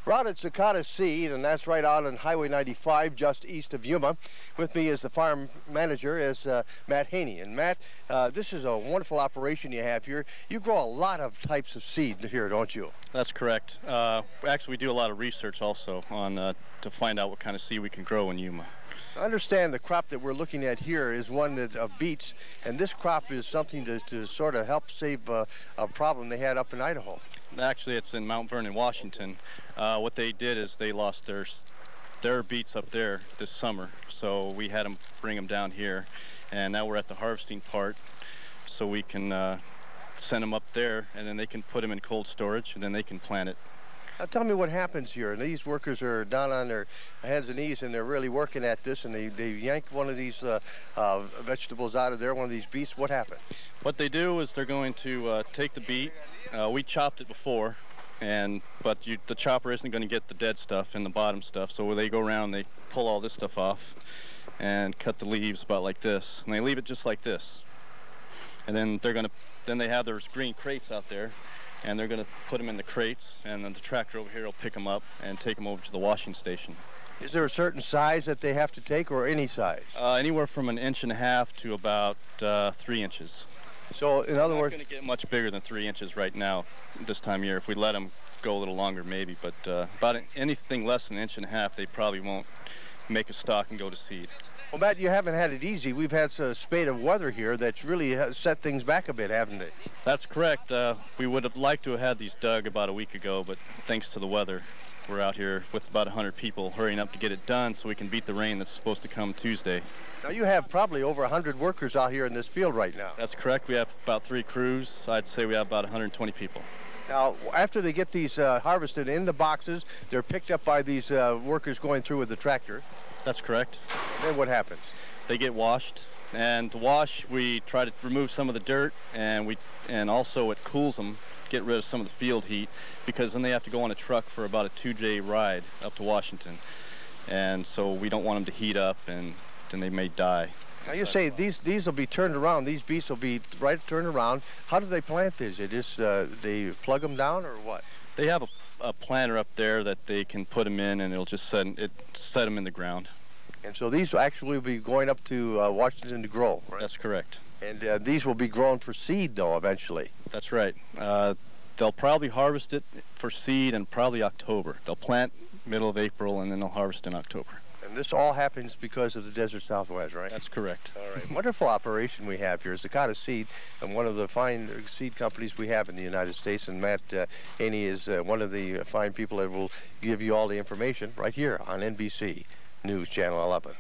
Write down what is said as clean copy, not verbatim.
We're out at Cicada Seed, and that's right out on Highway 95, just east of Yuma. With me is the farm manager, is Matt Haney. And Matt, this is a wonderful operation you have here. You grow a lot of types of seed here, don't you? That's correct. Actually, we do a lot of research also on to find out what kind of seed we can grow in Yuma. I understand the crop that we're looking at here is one of beets, and this crop is something to sort of help save a problem they had up in Idaho. Actually, it's in Mount Vernon, Washington. What they did is they lost their beets up there this summer, so we had them bring them down here, and now we're at the harvesting part, so we can send them up there, and then they can put them in cold storage, and then they can plant it. Now tell me what happens here. These workers are down on their hands and knees, and they're really working at this, and they yank one of these vegetables out of there, one of these beets. What happened? What they do is they're going to take the beet. We chopped it before, but the chopper isn't going to get the dead stuff and the bottom stuff, so they go around, they pull all this stuff off and cut the leaves about like this, and they leave it just like this. And then they have those green crates out there, and they're going to put them in the crates, and then the tractor over here will pick them up and take them over to the washing station. Is there a certain size that they have to take, or any size? Anywhere from 1.5 inches to about 3 inches. So, in other words, they're not going to get much bigger than 3 inches right now this time of year. If we let them go a little longer, maybe, but about anything less than 1.5 inches, they probably won't make a stalk and go to seed. Well, Matt, you haven't had it easy. We've had a spate of weather here that's really set things back a bit, haven't it? That's correct. We would have liked to have had these dug about a week ago, but thanks to the weather, we're out here with about 100 people hurrying up to get it done so we can beat the rain that's supposed to come Tuesday. Now, you have probably over 100 workers out here in this field right now. That's correct. We have about 3 crews. I'd say we have about 120 people. Now, after they get these harvested in the boxes, they're picked up by these workers going through with the tractor. That's correct. Then what happens? They get washed, and to wash, we try to remove some of the dirt, and also it cools them, get rid of some of the field heat, because then they have to go on a truck for about a 2-day ride up to Washington, and so we don't want them to heat up, and then they may die. Now you say these will be turned around. These beets will be turned around. How do they plant these? They just they plug them down, or what? They have a planter up there that they can put them in, and it'll just set them in the ground. And so these will actually be going up to Washington to grow, right? That's correct. And these will be grown for seed, though, eventually. That's right. They'll probably harvest it for seed in probably October. They'll plant middle of April, and then they'll harvest in October. And this all happens because of the desert Southwest, right? That's correct. All right. Wonderful operation we have here. Cicada Seed, and one of the fine seed companies we have in the United States. And Matt Haney is one of the fine people that will give you all the information right here on NBC News Channel 11.